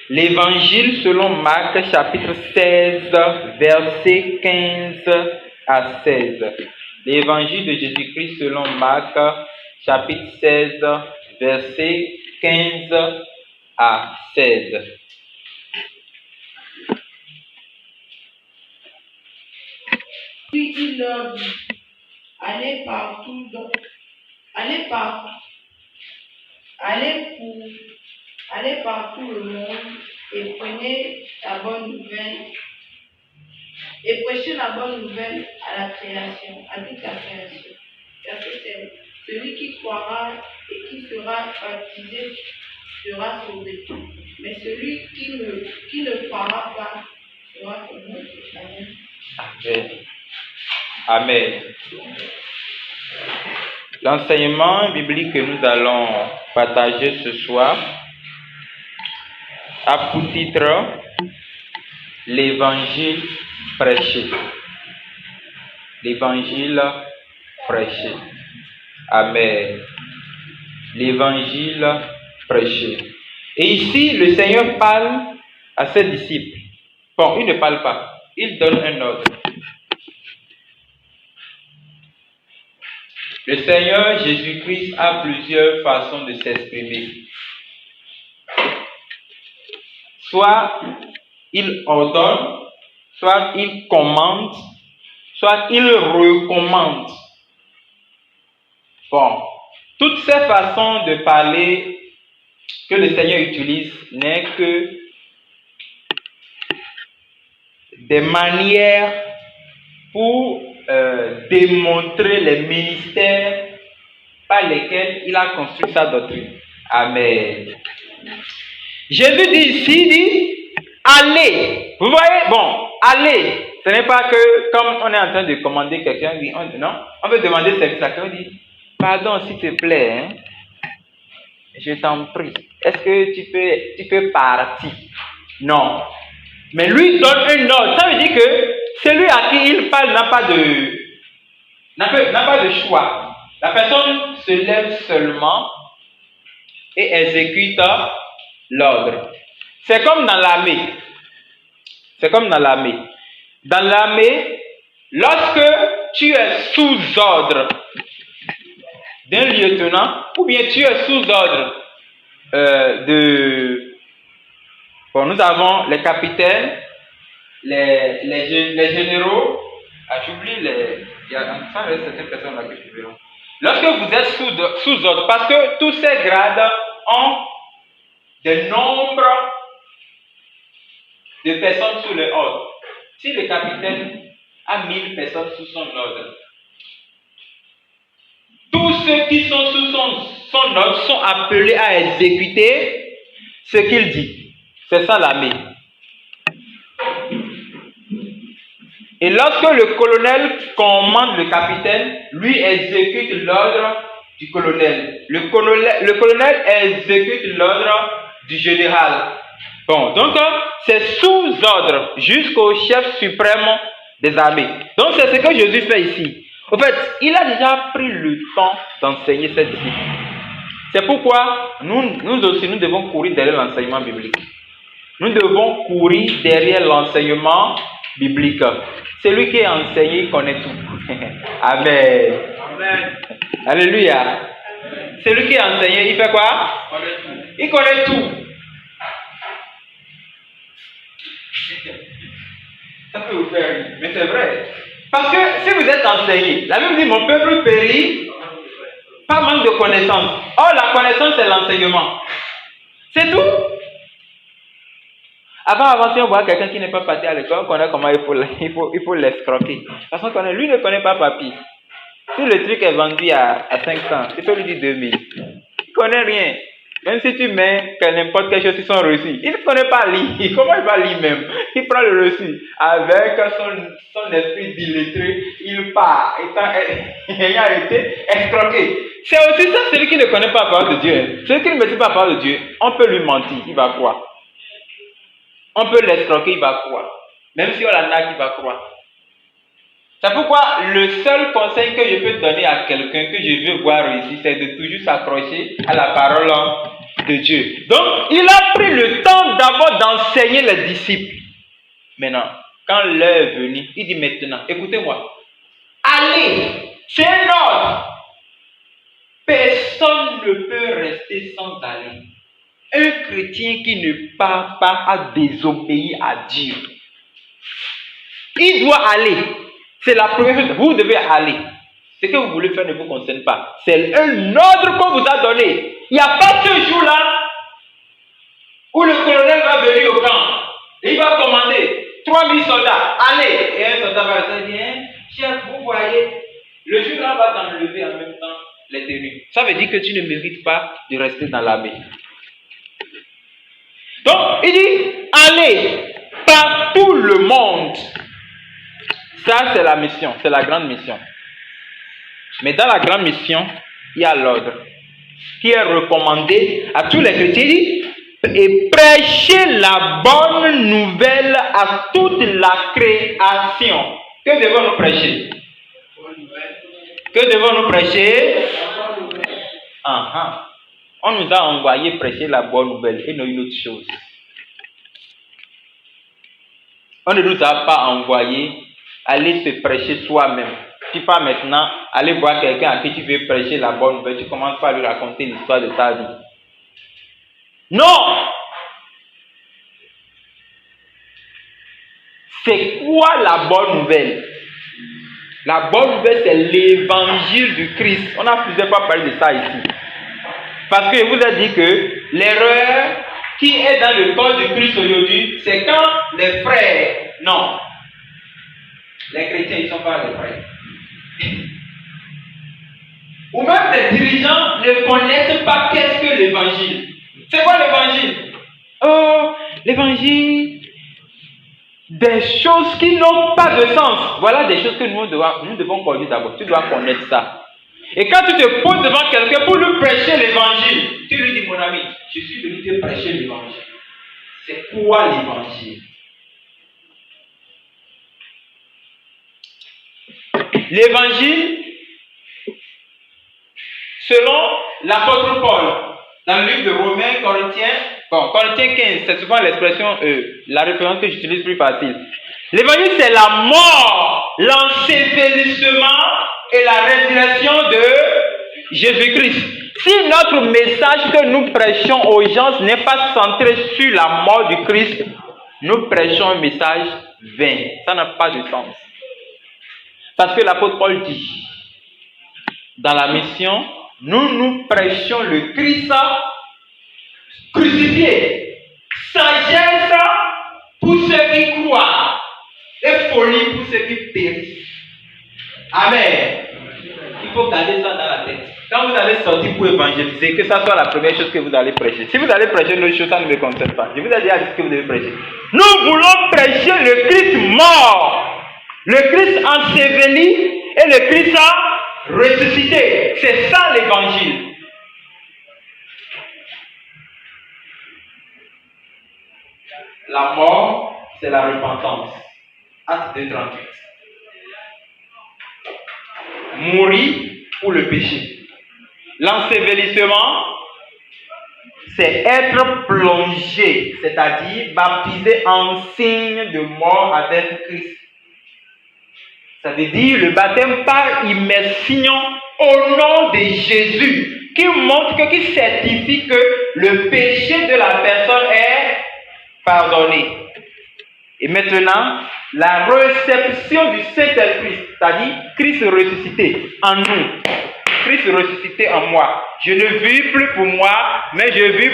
L'évangile selon Marc, chapitre 16, versets 15 à 16. L'évangile de Jésus-Christ selon Marc, chapitre 16, versets 15 à 16. Puis il leur dit, allez partout le monde et prenez la bonne nouvelle et prêchez la bonne nouvelle à la création, à toute la création. Verset 7. Celui qui croira et qui sera baptisé sera sauvé. Mais celui qui ne croira pas sera condamné. Amen. Amen. L'enseignement biblique que nous allons partager ce soir a pour titre l'Évangile prêché. L'Évangile prêché. Amen. L'Évangile prêché. Et ici, le Seigneur parle à ses disciples. Bon, il ne parle pas. Il donne un ordre. Le Seigneur Jésus-Christ a plusieurs façons de s'exprimer. Soit il ordonne, soit il commande, soit il recommande. Bon, toutes ces façons de parler que le Seigneur utilise n'est que des manières pour démontrer les ministères par lesquels il a construit sa doctrine. Amen. Jésus dit ici, allez. Vous voyez, bon, allez. Ce n'est pas que comme on est en train de commander quelqu'un, non, on veut demander service à quelqu'un, on dit, pardon s'il te plaît, hein, je t'en prie, est-ce que tu peux partir? Non. Mais lui donne un ordre. Ça veut dire que celui à qui il parle n'a pas de choix. La personne se lève seulement et exécute l'ordre. C'est comme dans l'armée. Dans l'armée, lorsque tu es sous ordre d'un lieutenant, ou bien tu es sous ordre Bon, nous avons les capitaines, les généraux, j'oublie il y a certaines personnes là que je verrai. Lorsque vous êtes sous ordre, parce que tous ces grades ont des nombres de personnes sous leur ordre. Si le capitaine a 1000 personnes sous son ordre, tous ceux qui sont sous son ordre sont appelés à exécuter ce qu'il dit. C'est ça l'armée. Et lorsque le colonel commande le capitaine, lui exécute l'ordre du colonel. Le colonel exécute l'ordre du général. Bon, donc c'est sous ordre jusqu'au chef suprême des armées. Donc c'est ce que Jésus fait ici. En fait, il a déjà pris le temps d'enseigner cette discipline. C'est pourquoi nous aussi, nous devons courir derrière l'enseignement biblique. Nous devons courir derrière l'enseignement biblique. Celui qui est enseigné, il connaît tout. Amen. Amen. Alléluia. Amen. Celui qui est enseigné, il fait quoi? Il connaît tout. Ça peut vous faire rire, mais c'est vrai. Parce que si vous êtes enseigné, la Bible dit, mon peuple périt par manque de connaissance. Or, la connaissance, c'est l'enseignement. C'est tout. Avant, si on voit quelqu'un qui n'est pas parti à l'école, on connaît comment il faut l'escroquer. Parce qu'on connaît, lui ne connaît pas papier. Si le truc est vendu à 500, tu peux lui dire 2000. Il ne connaît rien. Même si tu mets n'importe quelle chose sur son reçu, il ne connaît pas lire. Comment il va lire même? Il prend le reçu. Avec son esprit dilettré, il part. Ayant été escroqué. C'est aussi ça, celui qui ne connaît pas la parole de Dieu. Celui qui ne maîtrise pas la parole de Dieu, on peut lui mentir, il va croire. On peut l'escroquer, il va croire. Même si on l'arnaque, il va croire. C'est pourquoi le seul conseil que je peux donner à quelqu'un que je veux voir ici, c'est de toujours s'accrocher à la parole de Dieu. Donc, il a pris le temps d'abord d'enseigner les disciples. Maintenant, quand l'heure est venue, il dit maintenant, écoutez-moi, allez, c'est un ordre. Personne ne peut rester sans aller. Un chrétien qui ne part pas a désobéi à Dieu. Il doit aller. C'est la première chose. Vous devez aller. Ce que vous voulez faire ne vous concerne pas. C'est un ordre qu'on vous a donné. Il n'y a pas ce jour-là où le colonel va venir au camp. Et il va commander 3000 soldats. Allez. Et un soldat va dire, chef, vous voyez, le jour-là va t'enlever en même temps les tenues. Ça veut dire que tu ne mérites pas de rester dans l'armée. Donc, il dit, allez par tout le monde. Ça, c'est la mission, c'est la grande mission. Mais dans la grande mission, il y a l'ordre qui est recommandé à tous les chrétiens. Il dit, et prêchez la bonne nouvelle à toute la création. Que devons-nous prêcher? Que devons-nous prêcher? On nous a envoyé prêcher la bonne nouvelle et non une autre chose. On ne nous a pas envoyé aller se prêcher soi-même. Tu pars maintenant, aller voir quelqu'un à qui tu veux prêcher la bonne nouvelle, tu commences par lui raconter l'histoire de ta vie. Non! C'est quoi la bonne nouvelle? La bonne nouvelle, c'est l'évangile du Christ. On a plusieurs fois parlé de ça ici. Parce que je vous ai dit que l'erreur qui est dans le corps du Christ aujourd'hui, c'est quand les frères, non, les chrétiens, ils ne sont pas les frères. Ou même les dirigeants ne connaissent pas qu'est-ce que l'évangile. C'est quoi l'évangile? Oh, l'évangile, des choses qui n'ont pas de sens. Voilà des choses que nous devons connaître d'abord. Tu dois connaître ça. Et quand tu te poses devant quelqu'un pour lui prêcher l'évangile, tu lui dis, mon ami, je suis venu te prêcher l'évangile. C'est quoi l'évangile? L'évangile, selon l'apôtre Paul, dans le livre de Romains, Corinthiens 15, c'est souvent l'expression, la référence que j'utilise plus facile. L'évangile, c'est la mort, l'ensevelissement et la résurrection de Jésus-Christ. Si notre message que nous prêchons aux gens n'est pas centré sur la mort du Christ, nous prêchons un message vain. Ça n'a pas de sens. Parce que l'apôtre Paul dit, dans la mission, nous prêchons le Christ crucifié. Sagesse pour ceux qui croient et folie pour ceux qui périssent. Amen. Il faut garder ça dans la tête. Quand vous allez sortir pour évangéliser, que ça soit la première chose que vous allez prêcher. Si vous allez prêcher une autre chose, ça ne me concerne pas. Je vous ai déjà dit ce que vous devez prêcher. Nous voulons prêcher le Christ mort, le Christ enseveli et le Christ ressuscité. C'est ça l'évangile. La mort, c'est la repentance. Acte 2:38. Mourir pour le péché. L'ensevelissement, c'est être plongé, c'est-à-dire baptisé en signe de mort avec Christ. Ça veut dire le baptême par immersion au nom de Jésus, qui montre, qui certifie que le péché de la personne est pardonné. Et maintenant, la réception du Saint-Esprit, c'est-à-dire Christ ressuscité en nous, Christ ressuscité en moi. Je ne vis plus pour moi, mais je vis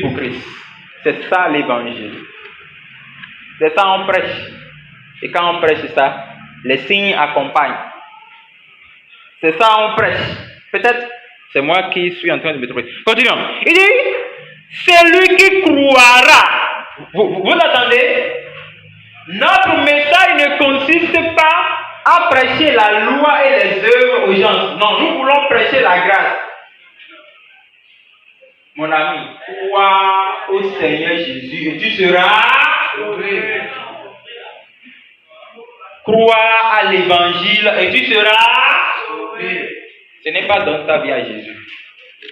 pour Christ. C'est ça l'évangile. C'est ça on prêche. Et quand on prêche ça, les signes accompagnent. C'est ça on prêche. Peut-être c'est moi qui suis en train de me tromper. Continuons. Il dit, c'est lui qui croira. Vous attendez? Notre message ne consiste pas à prêcher la loi et les œuvres aux gens. Non, nous voulons prêcher la grâce. Mon ami, crois au Seigneur Jésus et tu seras sauvé. Crois à l'évangile et tu seras sauvé. Ce n'est pas donner ta vie à Jésus.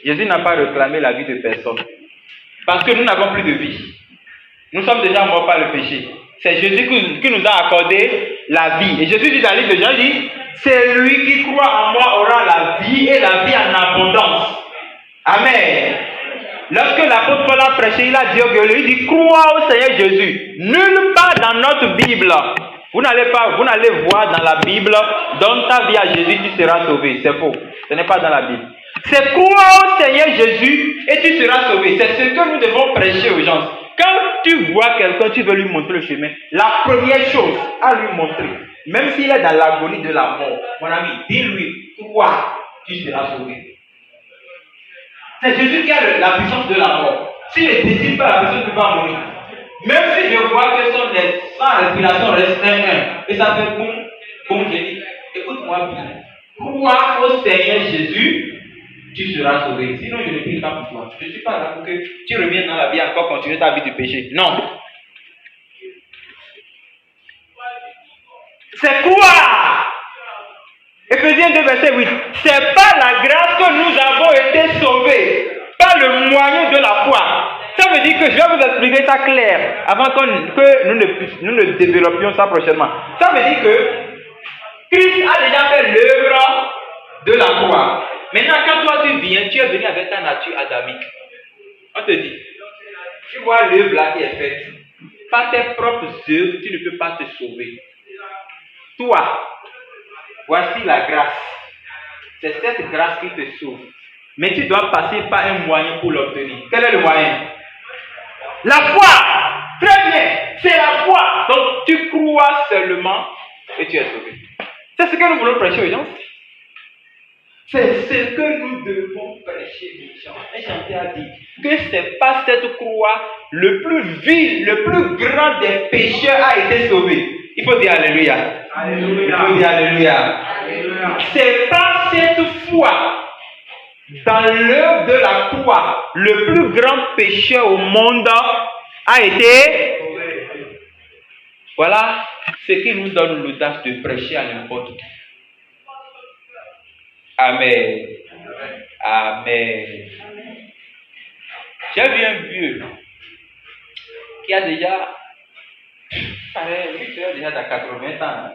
Jésus n'a pas réclamé la vie de personne. Parce que nous n'avons plus de vie. Nous sommes déjà morts par le péché. C'est Jésus qui nous a accordé la vie. Et Jésus dit dans le livre de Jean, il dit, c'est lui qui croit en moi aura la vie et la vie en abondance. Amen. Lorsque l'apôtre Paul a prêché, il a dit au gueuleux, il dit, crois au Seigneur Jésus. Nulle part dans notre Bible, vous n'allez voir dans la Bible, donne ta vie à Jésus, tu seras sauvé. C'est faux. Ce n'est pas dans la Bible. C'est croire au Seigneur Jésus et tu seras sauvé. C'est ce que nous devons prêcher aux gens. Quand tu vois quelqu'un, tu veux lui montrer le chemin, la première chose à lui montrer, même s'il est dans l'agonie de la mort, mon ami, dis-lui, crois, tu seras sauvé. C'est Jésus qui a la puissance de la mort. S'il ne décide pas, la personne ne peut pas mourir. Même si je vois que sa respiration reste un, et ça fait boum, boum, je dis, écoute-moi bien. Crois au Seigneur Jésus, tu seras sauvé. Sinon, je ne prie pas pour toi. Je ne suis pas là pour que tu reviennes dans la vie encore continuer ta vie de péché. Non. C'est quoi? Éphésiens 2, verset 8. C'est par la grâce que nous avons été sauvés, par le moyen de la foi. Ça veut dire que je vais vous expliquer ça clair, avant que nous ne développions ça prochainement. Ça veut dire que Christ a déjà fait l'œuvre de la croix. Maintenant, quand toi tu viens, tu es venu avec ta nature adamique. On te dit, tu vois l'œuvre là qui est faite. Par tes propres œuvres, tu ne peux pas te sauver. Toi, voici la grâce. C'est cette grâce qui te sauve. Mais tu dois passer par un moyen pour l'obtenir. Quel est le moyen? La foi. Très bien. C'est la foi. Donc tu crois seulement et tu es sauvé. C'est ce que nous voulons prêcher aux gens. C'est ce que nous devons prêcher aux gens. Un chanteur a dit que c'est pas cette croix le plus vil, le plus grand des pécheurs a été sauvé. Il faut dire Alléluia. Alléluia. Il faut dire Alléluia. Alléluia. C'est pas cette foi dans l'œuvre de la croix, le plus grand pécheur au monde a été sauvé. Voilà ce qui nous donne l'audace de prêcher à n'importe qui. Amen. Amen. J'ai vu un vieux qui a déjà, lui, déjà dans 80 ans.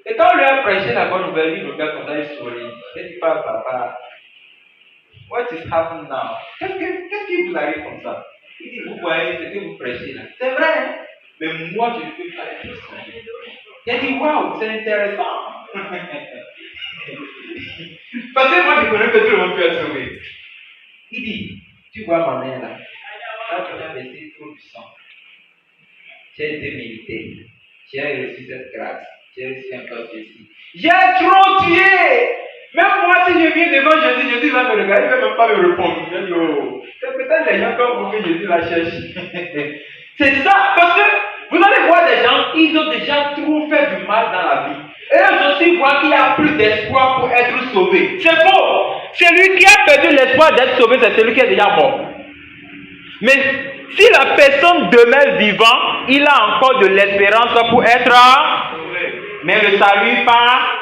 Et quand on lui a prêché la bonne nouvelle, il regarde comme ça, il sourit. Il dit, papa, what is happening now? Qu'est-ce qui vous arrive comme ça? Il dit, vous voyez ce que vous prêchez là. C'est vrai, hein? Mais moi, je ne peux pas être sauvé. Il a dit, waouh, c'est intéressant. Parce que moi, je connais que tout le monde peut être sauvé. Il dit, tu vois ma main là, ça tu as versé trop du sang. J'ai été militaire. J'ai reçu cette grâce. J'ai reçu encore ceci. J'ai trop tué. Même moi, si je viens devant Jésus, Jésus va me regarder, il ne va même pas me répondre. Je dis, oh, c'est peut-être les gens comme vous que Jésus la cherche. C'est ça, parce que vous allez voir des gens, ils ont déjà trop fait du mal dans la vie. Et eux aussi voient qu'il n'y a plus d'espoir pour être sauvé. C'est faux. Celui qui a perdu l'espoir d'être sauvé, c'est celui qui est déjà mort. Mais si la personne demeure vivant, il a encore de l'espérance pour être sauvé. Mais le salut par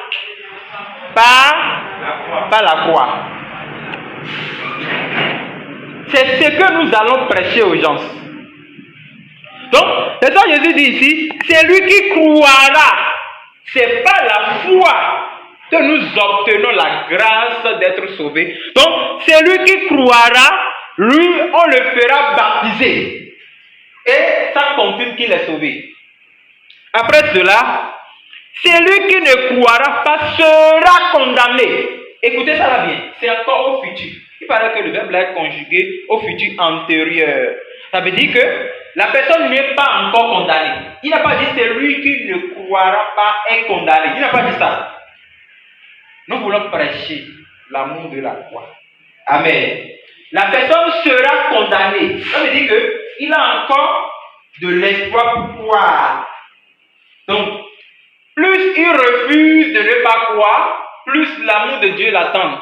la croix. C'est ce que nous allons prêcher aux gens. Donc, c'est ça que Jésus dit ici, c'est lui qui croira. C'est pas la foi que nous obtenons la grâce d'être sauvés. Donc, c'est lui qui croira, lui, on le fera baptiser. Et ça confirme qu'il est sauvé. Après cela, celui qui ne croira pas sera condamné. Écoutez ça là bien, c'est encore au futur. Il paraît que le verbe là est conjugué au futur antérieur. Ça veut dire que la personne n'est pas encore condamnée. Il n'a pas dit celui qui ne croira pas est condamné. Il n'a pas dit ça. Nous voulons prêcher l'amour de la croix. Amen. La personne sera condamnée. Ça veut dire qu'il a encore de l'espoir pour croire. Donc, plus il refuse de ne pas croire, plus l'amour de Dieu l'attend.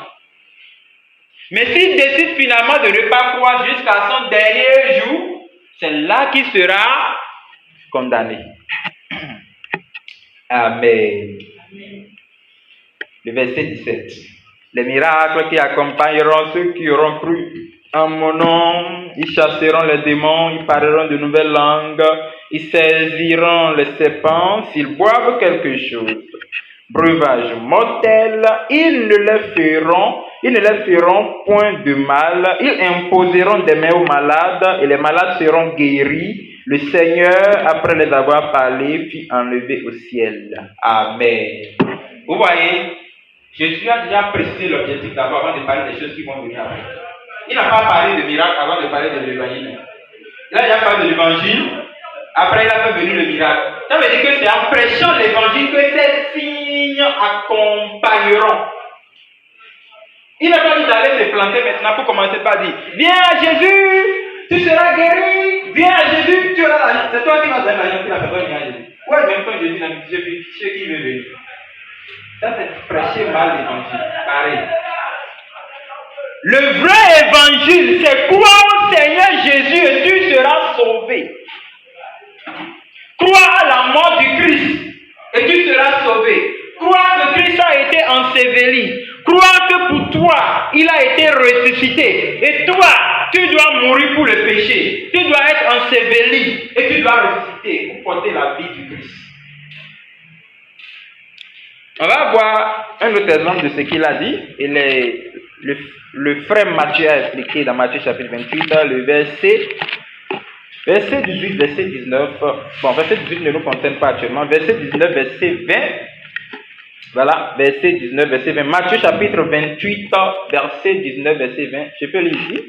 Mais s'il décide finalement de ne pas croire jusqu'à son dernier jour, c'est là qu'il sera condamné. Amen. Le verset 17. Les miracles qui accompagneront ceux qui auront cru En mon nom, ils chasseront les démons, ils parleront de nouvelles langues, ils saisiront les serpents, s'ils boivent quelque chose. Breuvage mortel, ils ne leur feront point de mal, ils imposeront des mains aux malades et les malades seront guéris. Le Seigneur, après les avoir parlé, fit enlever au ciel. Amen. Vous voyez, Jésus a déjà précisé l'objectif d'abord avant de parler des choses qui vont venir après. Il n'a pas parlé de miracle avant de parler de l'évangile. Il a déjà parlé de l'évangile, après il a fait venir le miracle. Ça veut dire que c'est en prêchant l'évangile que ces signes accompagneront. Il n'a pas dit d'aller se planter maintenant pour commencer par dire: viens à Jésus, tu seras guéri, viens à Jésus, tu auras l'argent. C'est toi qui vas donner l'argent si la personne vient à Jésus. Ouais, même quand Jésus n'a dit ceux qui veulent venir. Ça c'est prêcher mal l'évangile. Pareil. Le vrai évangile, c'est croire au Seigneur Jésus et tu seras sauvé. Croire à la mort du Christ et tu seras sauvé. Croire que Christ a été enseveli. Croire que pour toi, il a été ressuscité. Et toi, tu dois mourir pour le péché. Tu dois être enseveli et tu dois ressusciter pour porter la vie du Christ. On va voir un autre exemple de ce qu'il a dit. Le frère Matthieu a expliqué dans Matthieu chapitre 28, le verset 18, verset 19. Bon, verset 18 ne nous concerne pas actuellement. Verset 19, verset 20. Voilà, verset 19, verset 20. Matthieu chapitre 28, verset 19, verset 20. Je peux lire ici.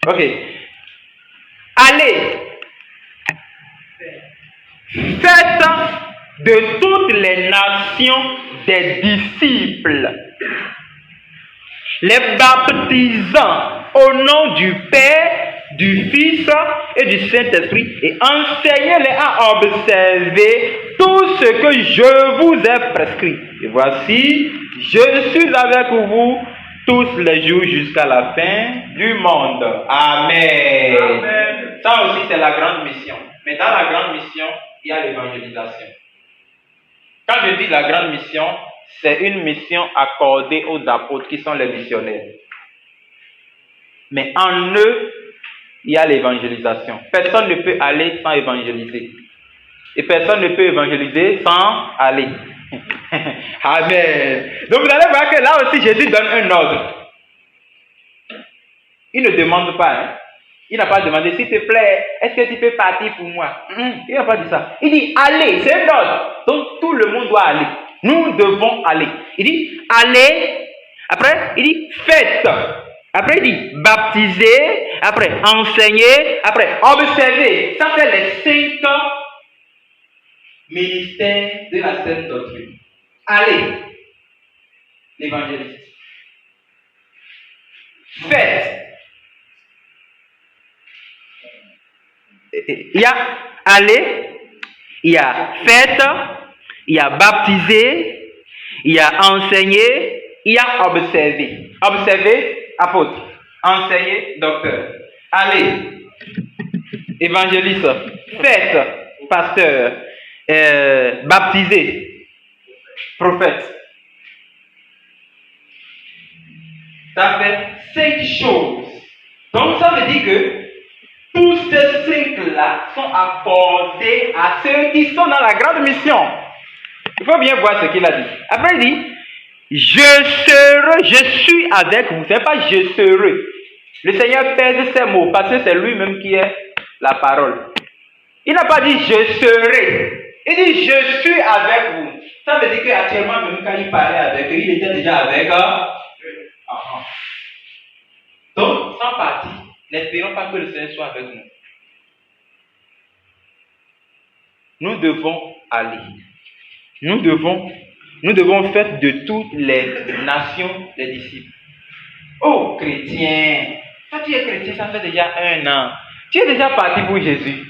Ok. Allez, faites de toutes les nations des disciples, les baptisant au nom du Père, du Fils et du Saint-Esprit, et enseignez-les à observer tout ce que je vous ai prescrit. Et voici, je suis avec vous tous les jours jusqu'à la fin du monde. Amen. Amen. Ça aussi, c'est la grande mission. Mais dans la grande mission, il y a l'évangélisation. Quand je dis la grande mission, c'est une mission accordée aux apôtres qui sont les missionnaires. Mais en eux, il y a l'évangélisation. Personne ne peut aller sans évangéliser. Et personne ne peut évangéliser sans aller. Amen. Donc vous allez voir que là aussi Jésus donne un ordre. Il ne demande pas. Hein? Il n'a pas demandé, s'il te plaît, est-ce que tu peux partir pour moi? Il n'a pas dit ça. Il dit, allez, c'est un ordre. Donc tout le monde doit aller. Nous devons aller. Il dit, allez. Après, il dit, faites. Après, il dit, baptiser. Après, enseigner. Après, observer. Ça, c'est les 5 ministères de la Sainte Doctrine. Allez. L'évangéliste. Faites. Il y a aller, il y a faites, il y a baptiser, il y a enseigner, il y a observer. Observer, apôtre. Enseigner, docteur. Allez, évangéliste. Faites, pasteur. Baptiser, prophète. Ça fait 5 choses. Donc ça veut dire que tous ces 5-là sont accordés à ceux qui sont dans la grande mission. Il faut bien voir ce qu'il a dit. Après, il dit, je suis avec vous. Ce n'est pas je serai. Le Seigneur pèse ses mots parce que c'est lui-même qui est la parole. Il n'a pas dit je serai. Il dit je suis avec vous. Ça veut dire qu'actuellement, même quand il parlait avec eux, il était déjà avec eux. Donc, sans partir, n'espérons pas que le Seigneur soit avec nous. Nous devons aller. Nous devons faire de toutes les nations des disciples. Oh, chrétien, quand tu es chrétien, ça fait déjà 1 an. Tu es déjà parti pour Jésus.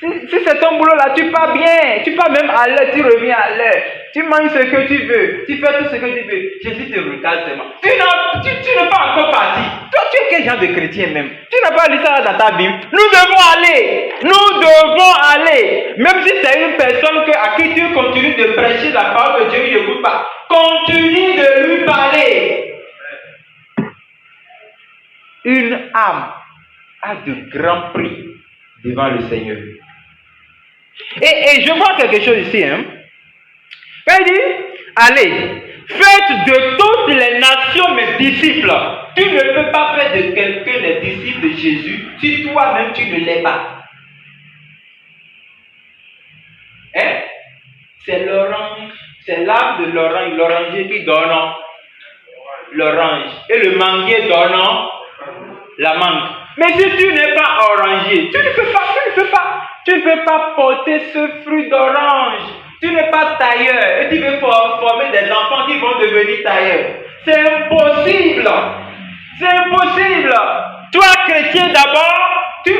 Si c'est ton boulot là, tu pars bien. Tu pars même à l'heure, tu reviens à l'heure. Tu manges ce que tu veux. Tu fais tout ce que tu veux. Jésus te regarde seulement. Tu n'es pas encore parti. Toi, tu es quel genre de chrétien même? Tu n'as pas lu ça dans ta Bible. Nous devons aller. Nous devons aller. Même si c'est une personne à qui tu continues de prêcher la parole de Dieu, il n'écoute pas. Continue de lui parler. une âme a de grands prix devant le Seigneur. Et je vois quelque chose ici. Quand il dit, allez, faites de toutes les nations mes disciples. Tu ne peux pas faire de quelqu'un les disciples de Jésus si toi-même tu ne l'es pas. C'est l'orange, c'est l'arbre de l'orange, l'oranger qui donne l'orange. Et le manguier donne la mangue. Mais si tu n'es pas oranger, tu ne peux pas porter ce fruit d'orange. Tu n'es pas tailleur et tu veux former des enfants qui vont devenir tailleurs. C'est impossible. C'est impossible. Toi, chrétien, d'abord, tu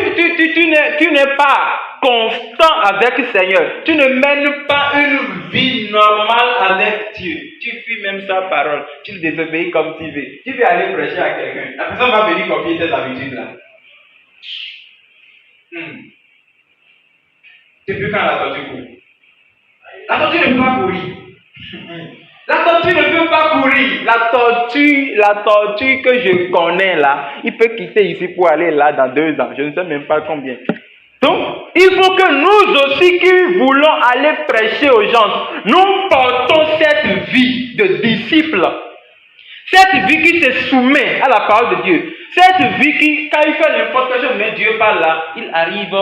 n'es pas constant avec le Seigneur. Tu ne mènes pas une vie normale avec Dieu. Tu fuis même sa parole. Tu le désobéis comme tu veux. Tu veux aller prêcher à quelqu'un. La personne va venir copier tes habitudes là. Depuis quand la tortue court? La tortue ne peut pas courir. La tortue ne peut pas courir. La tortue que je connais là, il peut quitter ici pour aller là dans 2 ans. Je ne sais même pas combien. Donc, il faut que nous aussi qui voulons aller prêcher aux gens, nous portons cette vie de disciple. Cette vie qui se soumet à la parole de Dieu. Cette vie qui, quand il fait n'importe quelle chose, mais Dieu parle là, il arrive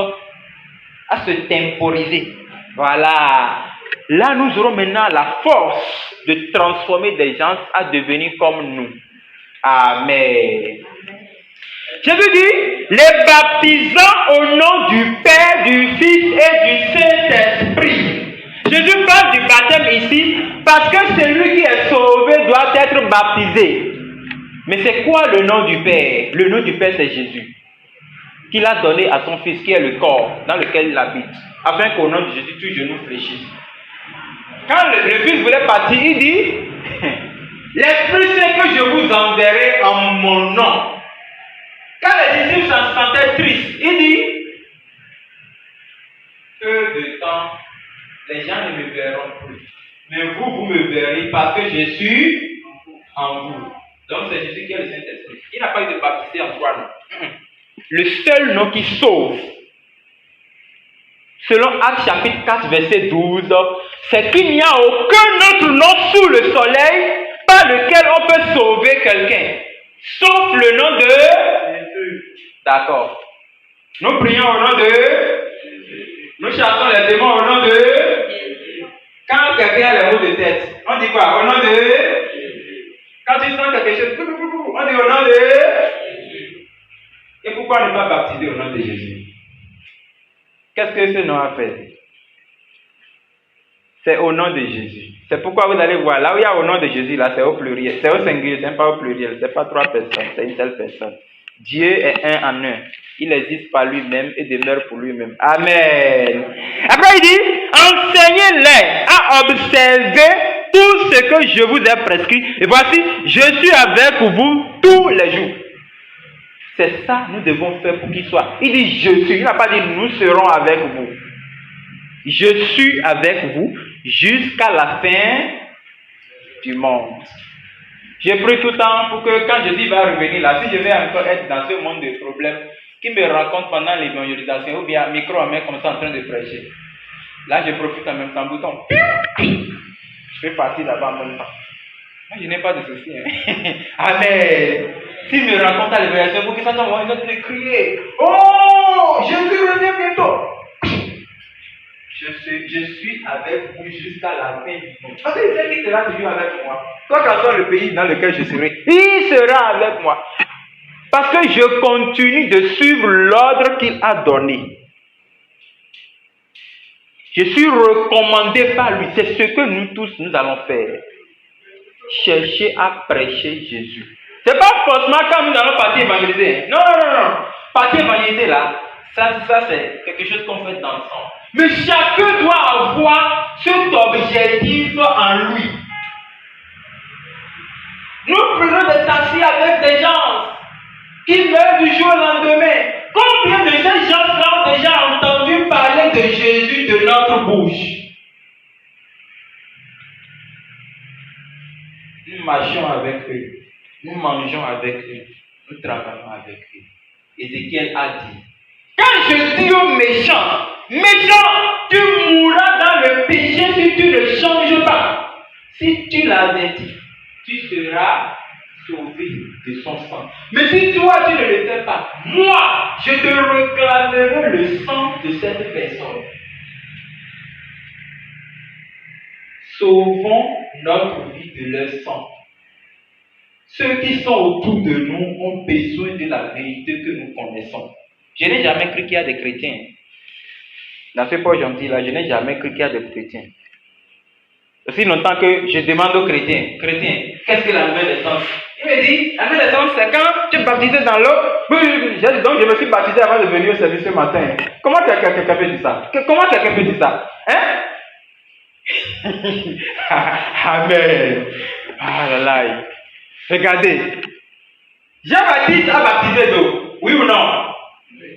à se temporiser. Voilà. Là, nous aurons maintenant la force de transformer des gens à devenir comme nous. Amen. Je veux dire, les baptisants au nom du Père, du Fils et du Saint-Esprit. Jésus parle du baptême ici parce que celui qui est sauvé doit être baptisé. Mais c'est quoi le nom du Père? Le nom du Père, c'est Jésus, qu'il a donné à son Fils, qui est le corps dans lequel il habite, afin qu'au nom de Jésus, tout genou fléchisse. Quand le Fils voulait partir, il dit, l'Esprit Saint que je vous enverrai en mon nom. Quand les disciples s'en sentaient tristes, il dit, peu de temps, les gens ne me verront plus. Mais vous me verrez parce que je suis en vous. Donc c'est Jésus qui est le Saint-Esprit. Il n'a pas eu de baptisé en soi, non. Le seul nom qui sauve, selon Actes chapitre 4, verset 12, c'est qu'il n'y a aucun autre nom sous le soleil par lequel on peut sauver quelqu'un. Sauf le nom de Jésus. D'accord. Nous prions au nom de Jésus. Nous chassons les démons au nom de Jésus. Quand quelqu'un a les maux de tête, on dit quoi? Au nom de Jésus. Quand tu sens quelque chose, on dit au nom de Jésus. Et pourquoi ne pas baptiser au nom de Jésus? Qu'est-ce que ce nom a fait? C'est au nom de Jésus. C'est pourquoi vous allez voir, là où il y a au nom de Jésus, là c'est au pluriel. C'est au singulier, c'est pas au pluriel. C'est pas 3 personnes, c'est une seule personne. Dieu est un en un. Il existe par lui-même et demeure pour lui-même. Amen. Après il dit, enseignez-les à observer tout ce que je vous ai prescrit. Et voici, je suis avec vous tous les jours. C'est ça que nous devons faire pour qu'il soit. Il dit je suis. Il n'a pas dit nous serons avec vous. Je suis avec vous jusqu'à la fin du monde. J'ai pris tout le temps pour que quand Jésus va revenir là, si je vais encore être dans ce monde de problèmes, qu'il me rencontre pendant l'évangélisation ou bien micro en main comme ça en train de prêcher. Là, je profite en même temps, bouton. Je fais partie là-bas en même temps. Moi, je n'ai pas de soucis. Amen. S'il me rencontre à l'évaluation, pour que ça tombe, ils vont crier. Oh, Jésus revient bientôt. Je suis avec vous jusqu'à la fin du monde. Parce qu'il sait qu'il sera toujours avec moi. Quoi qu'en soit le pays dans lequel je serai, il sera avec moi. Parce que je continue de suivre l'ordre qu'il a donné. Je suis recommandé par lui. C'est ce que nous tous, nous allons faire. Chercher à prêcher Jésus. Ce n'est pas forcément quand nous allons partir évangéliser. Non. Partir évangéliser là, ça c'est quelque chose qu'on fait ensemble. Mais chacun doit avoir cet objectif en lui. Nous prenons des taxis avec des gens qui meurent du jour au lendemain. Combien de ces gens-là ont déjà entendu parler de Jésus de notre bouche? Nous marchons avec eux. Nous mangeons avec eux. nous travaillons avec eux. Ézéchiel a dit, quand je dis aux méchants, méchant, tu mourras dans le péché si tu ne changes pas. Si tu l'avertis, tu seras sauvé de son sang. Mais si toi tu ne le fais pas, moi je te réclamerai le sang de cette personne. Sauvons notre vie de leur sang. Ceux qui sont autour de nous ont besoin de la vérité que nous connaissons. Je n'ai jamais cru qu'il y a des chrétiens. Dans ce pas gentil là, je n'ai jamais cru qu'il y a des chrétiens. Aussi longtemps que je demande aux chrétiens, qu'est-ce que la nouvelle naissance? Il me dit, la nouvelle naissance, c'est quand tu es baptisé dans l'eau. Donc je me suis baptisé avant de venir au service ce matin. Comment quelqu'un peut dire ça? Comment quelqu'un peut dire ça? Hein? Amen. Ah là là. Regardez. Jean-Baptiste a baptisé d'eau. Oui ou non? Oui.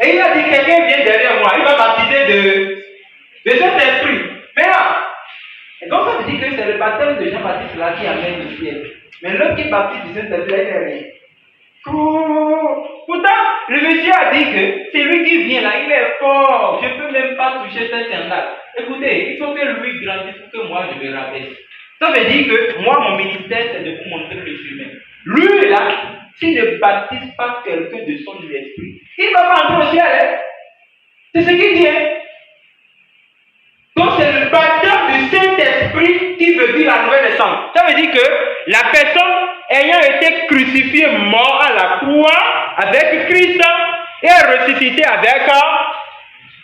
Et il a dit, quelqu'un vient derrière moi, il va baptiser de Saint-Esprit. Maintenant, donc ça veut dire que c'est le baptême de Jean-Baptiste là qui amène le ciel. Mais l'autre qui baptise du Saint-Esprit, il n'est rien. Pourtant, le monsieur a dit que c'est lui qui vient là, il est fort. Je ne peux même pas toucher cette sandale. Écoutez, il faut que lui grandisse pour que moi je me rabaisse. Ça veut dire que moi, mon ministère, c'est de vous montrer le chemin. Lui là, s'il ne baptise pas quelqu'un de son esprit, il ne va pas entrer au ciel. Hein? C'est ce qu'il dit. Hein? Donc c'est le baptême du Saint-Esprit qui veut dire la nouvelle naissance. Ça veut dire que la personne ayant été crucifiée, mort à la croix avec Christ, est ressuscitée avec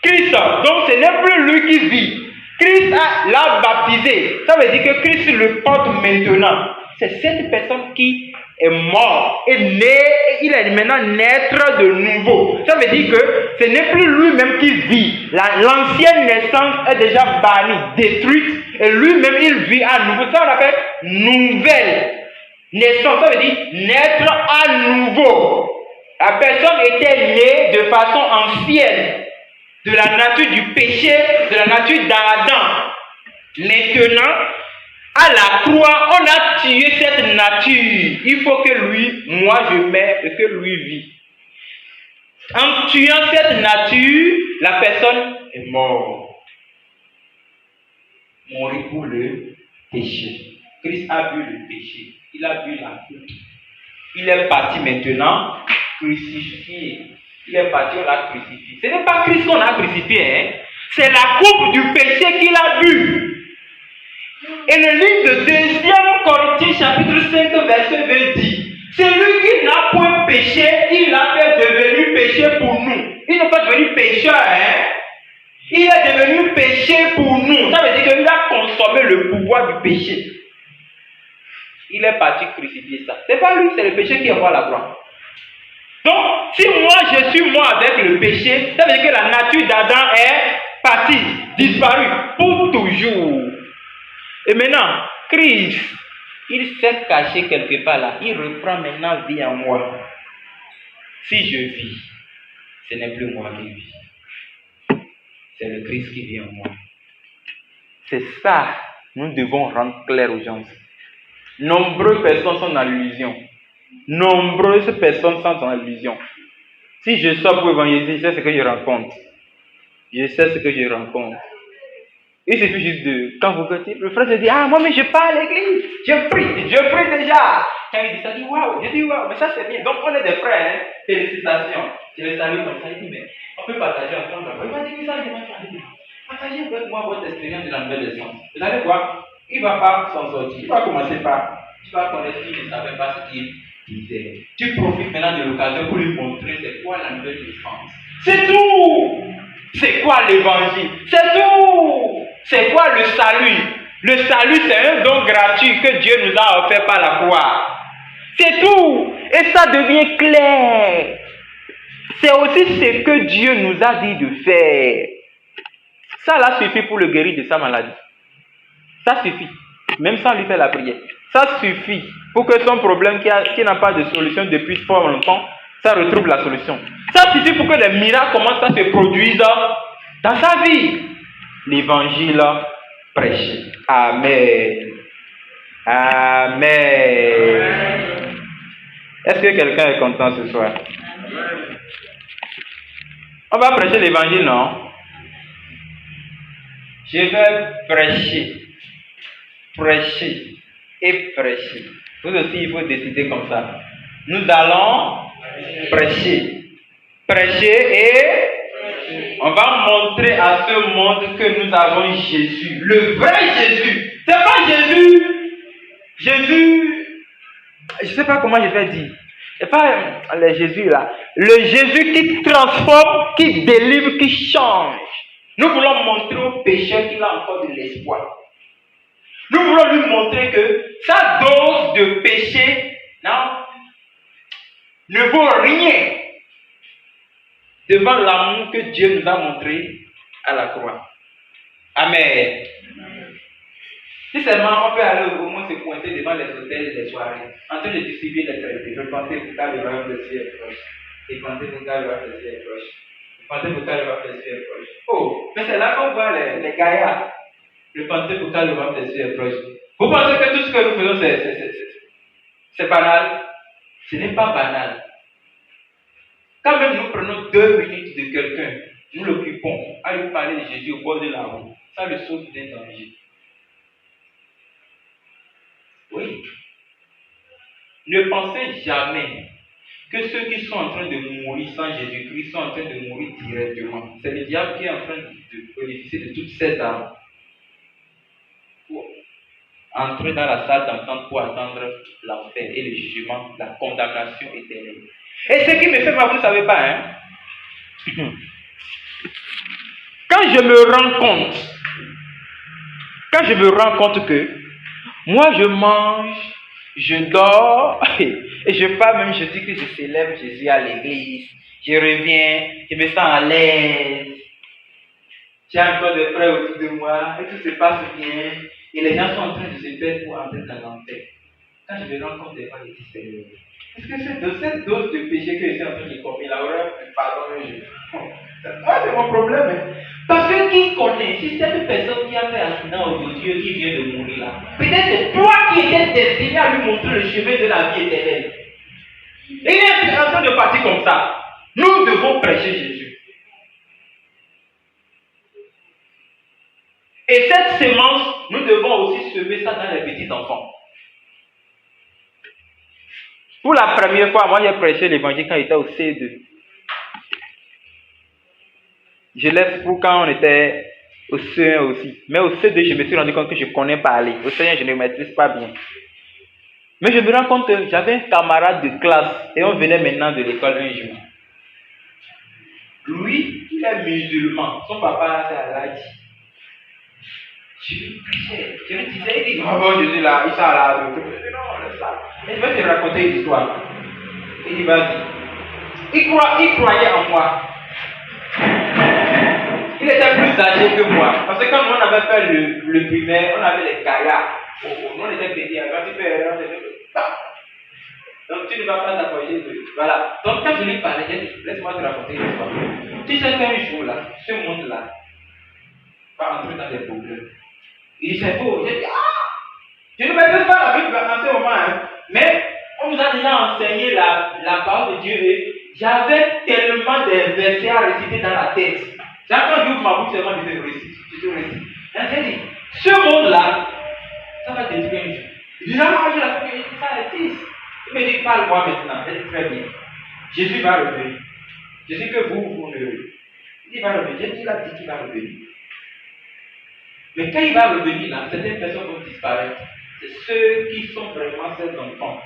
Christ. Donc ce n'est plus lui qui vit. Christ l'a baptisé. Ça veut dire que Christ le porte maintenant. C'est cette personne qui est morte et né, il est maintenant naître de nouveau. Ça veut dire que ce n'est plus lui-même qui vit. L'ancienne naissance est déjà bannie, détruite, et lui-même il vit à nouveau. Ça on appelle nouvelle naissance. Ça veut dire naître à nouveau. La personne était née de façon ancienne, de la nature du péché, de la nature d'Adam. Maintenant, à la croix, on a tué cette nature. Il faut que lui, moi je mets et que lui vit. En tuant cette nature, la personne est morte. Mourir pour le péché. Christ a vu le péché. Il a vu la coupe. Il est parti maintenant crucifié. Il est parti, on l'a crucifié. Ce n'est pas Christ qu'on a crucifié, hein? C'est la coupe du péché qu'il a bu. Et le livre de 2 Corinthiens chapitre 5 verset 20 dit, celui qui n'a point péché, il a fait devenir péché pour nous. Il n'est pas devenu pécheur, hein? Il est devenu péché pour nous. Ça veut dire qu'il a consommé le pouvoir du péché. Il est parti crucifier ça. C'est pas lui, c'est le péché qui est mort à la croix. Donc, si moi je suis mort avec le péché, ça veut dire que la nature d'Adam est partie, disparue pour toujours. Et maintenant, Christ, il s'est caché quelque part là. Il reprend maintenant vie en moi. Si je vis, ce n'est plus moi qui vis. C'est le Christ qui vit en moi. C'est ça, nous devons rendre clair aux gens. Nombreuses personnes sont dans l'illusion. Nombreuses personnes sont dans l'illusion. Si je sors pour évangéliser, je sais ce que je rencontre. Je sais ce que je rencontre. Il suffit juste de, quand vous goûtez, le frère se dit, ah, moi, mais je pars à l'église, je prie déjà. Quand il dit ça, je dis, waouh, mais ça c'est bien. Donc, on est des frères, hein? Félicitations. Je les salue comme ça, il dit, mais on peut partager ensemble. Il va dire ça, partagez avec moi votre expérience de la nouvelle naissance. Vous allez voir, il ne va pas s'en sortir. Il va commencer par, tu vas connaître qu'il ne savait pas ce qu'il disait. Tu profites maintenant de l'occasion pour lui montrer c'est quoi la nouvelle naissance. C'est tout. C'est quoi l'évangile? C'est tout. C'est quoi le salut? Le salut, c'est un don gratuit que Dieu nous a offert par la croix. C'est tout. Et ça devient clair. C'est aussi ce que Dieu nous a dit de faire. Ça là suffit pour le guérir de sa maladie. Ça suffit. Même sans lui faire la prière. Ça suffit pour que son problème qui n'a pas de solution depuis fort longtemps, ça retrouve la solution. Ça suffit pour que les miracles commencent à se produire dans sa vie. L'évangile prêché. Amen. Amen. Est-ce que quelqu'un est content ce soir? On va prêcher l'évangile, non? Je vais prêcher. Prêcher et prêcher. Vous aussi, il faut décider comme ça. Nous allons prêcher. Prêcher et on va montrer à ce monde que nous avons Jésus. Le vrai Jésus. C'est pas Jésus. Jésus. Je ne sais pas comment je vais dire. C'est pas le Jésus là. Le Jésus qui transforme, qui délivre, qui change. Nous voulons montrer au pécheur qu'il a encore de l'espoir. Nous voulons lui montrer que sa dose de péché, non, ne vaut rien devant l'amour que Dieu nous a montré à la croix. Amen. Si seulement on peut aller au moins se pointer devant les hôtels les soirées, en train de distribuer les traités, repentez-vous car le royaume de Dieu est proche. Repentez-vous car le royaume de Dieu est proche. Repentez-vous car le royaume de Dieu est proche. Oh, mais c'est là qu'on voit les gaillards. Repentez-vous car le royaume de Dieu est proche. Vous pensez que tout ce que nous faisons c'est banal? Ce n'est pas banal. Quand même nous prenons 2 minutes de quelqu'un, nous l'occupons à lui parler de Jésus au bord de la route, ça le sauve d'un danger. Oui. Ne pensez jamais que ceux qui sont en train de mourir sans Jésus-Christ sont en train de mourir directement. C'est le diable qui est en train de bénéficier de toutes ces armes pour entrer dans la salle d'entente pour attendre l'enfer et le jugement, la condamnation éternelle. Et ce qui me fait mal, vous ne savez pas, hein? Quand je me rends compte que moi je mange, je dors, et je pars même, je dis que je célèbre Jésus à l'église, je reviens, je me sens à l'aise, j'ai encore des frères autour de moi, et tout se passe bien, et les gens sont en train de se battre pour entrer dans l'enfer. Quand je me rends compte des fois, je dis Seigneur, est-ce que cette dose de péché que je suis en train de commettre, la aurait pardon un jour? C'est mon problème. Hein? Parce que qui connaît, si cette personne qui a fait accident aujourd'hui et qui vient de mourir là, peut-être c'est toi qui étais destiné à lui montrer le chemin de la vie éternelle. Et il est en train de partir comme ça. Nous devons prêcher Jésus. Et cette sémence, nous devons aussi semer ça dans les petits enfants. Pour la première fois, moi j'ai prêché l'évangile quand j'étais au C2. Je laisse pour quand on était au C1 aussi. Mais au C2, je me suis rendu compte que je connais parler. Au C1, je ne maîtrise pas bien. Mais je me rends compte que j'avais un camarade de classe et on venait maintenant de l'école un jour. Lui, il est musulman. Son papa, c'est Alhaji. Je lui prêchais. Je lui disais, il dit, oh bon, Jésus là, il s'est là. Je dis, non, laisse ça. Et je vais te raconter une histoire. Il dit, vas-y. Il croyait en moi. Il était plus âgé que moi. Parce que quand on avait fait le primaire, on avait les gaillards. On était petits. Quand tu fais erreur, donc tu ne vas pas t'approcher de. Voilà. Donc quand je lui parlais, j'ai dit, laisse-moi te raconter une histoire. Tu sais qu'un jour là, ce monde-là va entrer dans des problèmes. Il dit, c'est faux. J'ai dit, je ne maîtrise pas la Bible en ce moment, hein. Mais on nous a déjà enseigné la parole de Dieu et j'avais tellement de versets à réciter dans la tête. Quand j'ouvre ma bouche, seulement je te récite. J'ai dit, ce monde-là, ça va détruire un jour. Il dit, non, je l'ai fait, ça existe. Il me dit, parle-moi maintenant. Elle dit, très bien. Jésus va revenir. Je sais que vous ne. Il va revenir. J'ai dit, il a dit qu'il va revenir. Mais quand il va revenir, là, certaines personnes vont disparaître. C'est ceux qui sont vraiment ses enfants.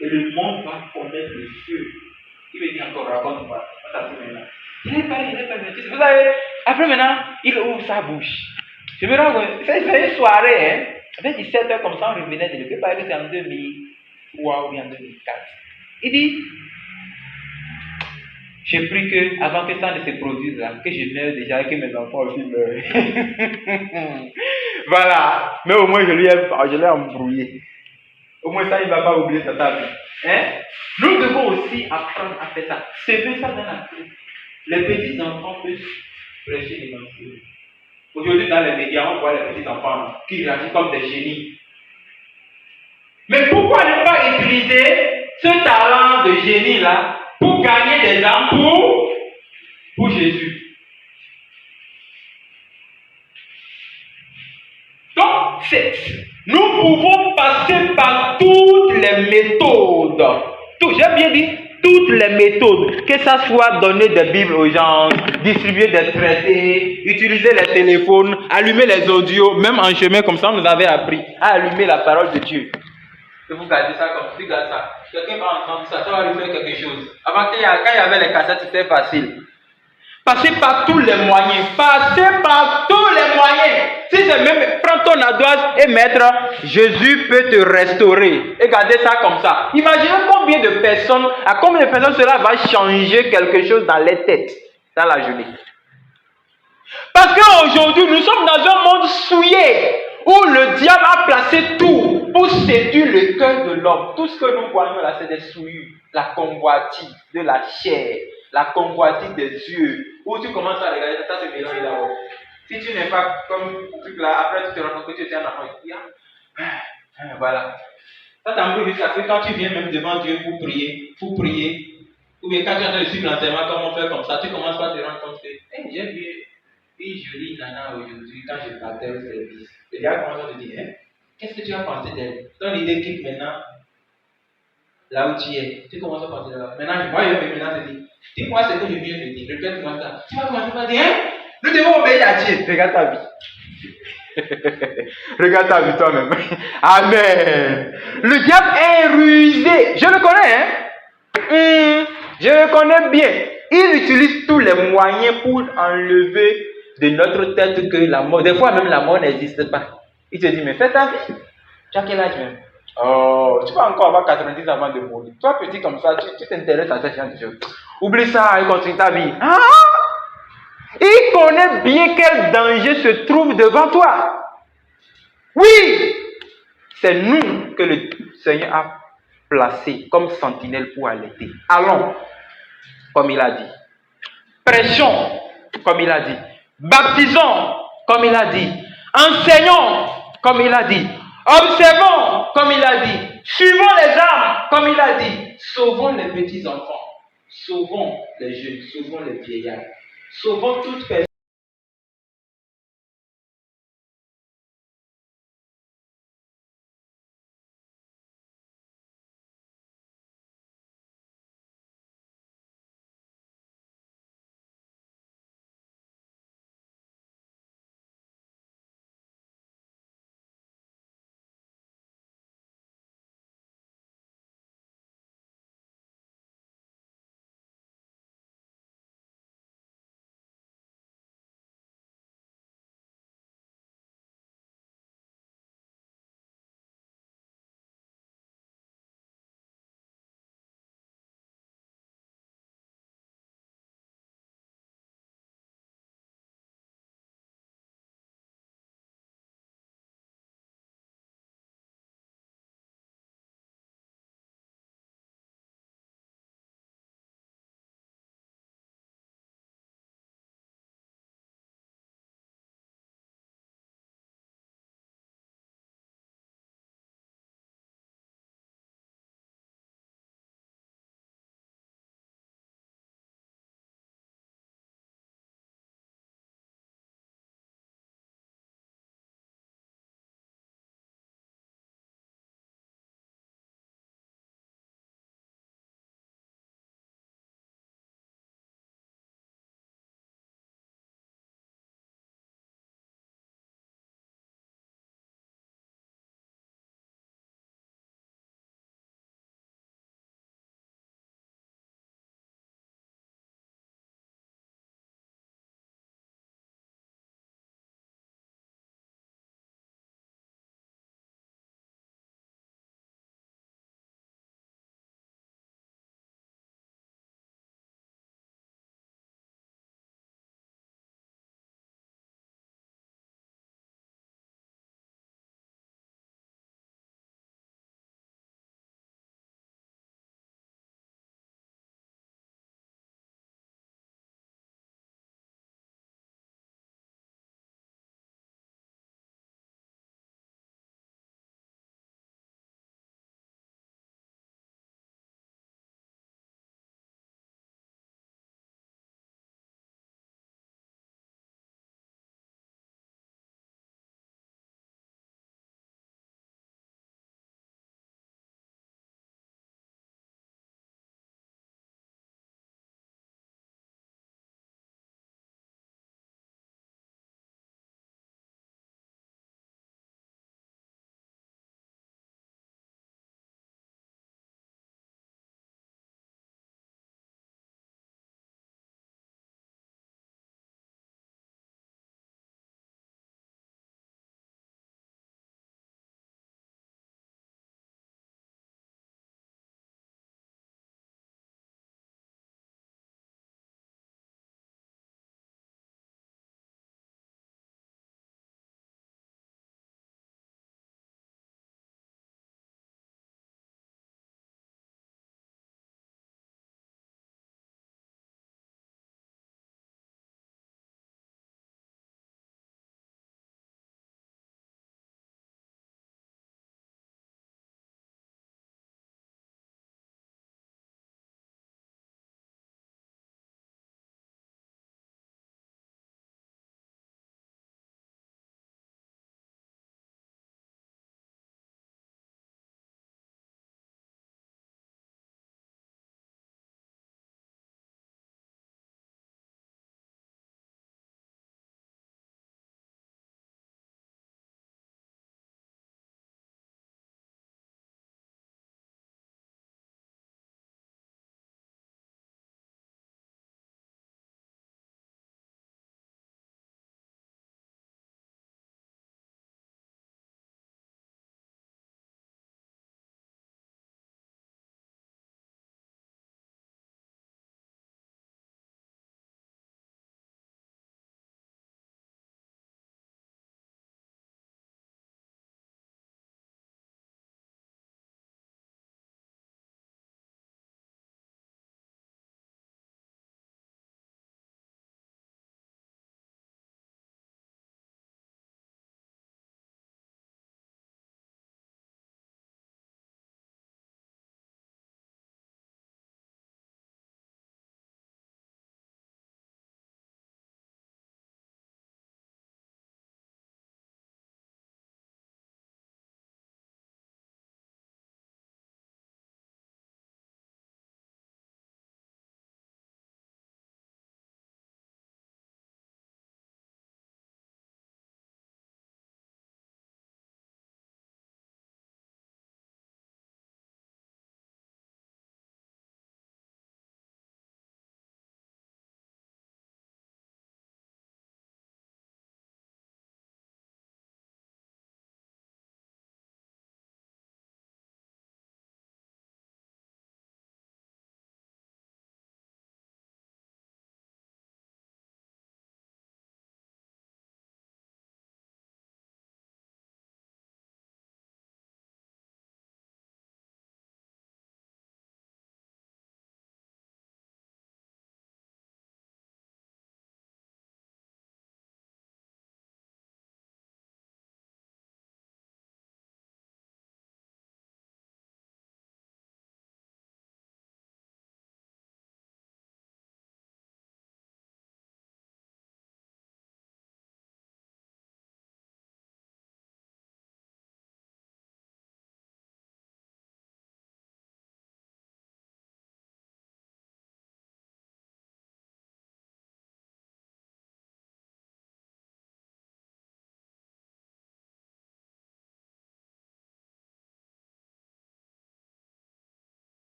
Et le monde va connaître le feu. Il me dit encore, raconte-moi. Il est parlé. Vous savez, après maintenant, il ouvre sa bouche. Je me rends compte, c'est une soirée, hein. Avec 17h comme ça, on revenait de l'école, parce que c'est en 2003 ou bien en 2004. Il dit, j'ai pris que, avant que ça ne se produise là, que je meure déjà et que mes enfants aussi meurent. Voilà. Mais au moins, je l'ai embrouillé. Au moins, ça, il ne va pas oublier sa table. Hein? Nous devons aussi apprendre à faire ça. Semer ça dans la tête. Les petits enfants peuvent prêcher l'évangile. Aujourd'hui, dans les médias, on voit les petits enfants qui réagissent comme des génies. Mais pourquoi ne pas utiliser ce talent de génie-là pour gagner des âmes pour Jésus. Donc, nous pouvons passer par toutes les méthodes. J'ai bien dit toutes les méthodes. Que ça soit donner des Bibles aux gens, distribuer des traités, utiliser les téléphones, allumer les audios, même en chemin comme ça, on nous avait appris à allumer la parole de Dieu. Et vous gardez ça comme tu gardes ça. Quelqu'un va entendre ça, ça va lui faire quelque chose. Avant, quand il y avait les cassettes, c'était facile. Passez par tous les moyens. Passez par tous les moyens. Si c'est même prends ton ardoise et mettre, Jésus peut te restaurer. Et gardez ça comme ça. Imaginez à combien de personnes cela va changer quelque chose dans les têtes, dans la journée. Parce qu'aujourd'hui, nous sommes dans un monde souillé où le diable a placé tout pour séduire le cœur de l'homme. Tout ce que nous voyons là, c'est des souillures. La convoitise de la chair, la convoitise des yeux. Où tu commences à regarder, ça se mélange là-haut. Si tu n'es pas comme truc là, après tu te rends compte que tu es un enfant. Voilà. Ça t'embrouille jusqu'à ce que quand tu viens même devant Dieu pour prier, ou bien quand tu es en train de suivre l'enseignement, comment faire comme ça, tu commences pas à te rendre compte que j'ai vu une jolie nana aujourd'hui quand je partais au service. Le gars commence à te dire, qu'est-ce que tu as pensé d'elle? Ton idée quitte maintenant là où tu es. Tu commences à penser là. Maintenant, moi je vais maintenant te dire, dis-moi ce que je viens de dire, répète-moi ça. Tu vas commencer à dire, nous devons obéir à Dieu. Regarde ta vie. Regarde ta vie toi-même. Amen. Le diable est rusé. Je le connais, je le connais bien. Il utilise tous les moyens pour enlever de notre tête que la mort. Des fois même la mort n'existe pas. Il te dit, mais fais ta vie. Tu as quel âge même? Oh, tu vas encore avoir 90 avant de mourir. Toi petit comme ça, tu t'intéresses à cette genre de choses. Oublie ça et continue ta vie. Il connaît bien quel danger se trouve devant toi. Oui, c'est nous que le Seigneur a placés comme sentinelles pour allaiter. Allons, comme il a dit. Prêchons, comme il a dit. Baptisons, comme il a dit. Enseignons, comme il a dit. Observons, comme il a dit. Suivons les âmes, comme il a dit. Sauvons les petits enfants. Sauvons les jeunes. Sauvons les vieillards. Sauvons toute personne.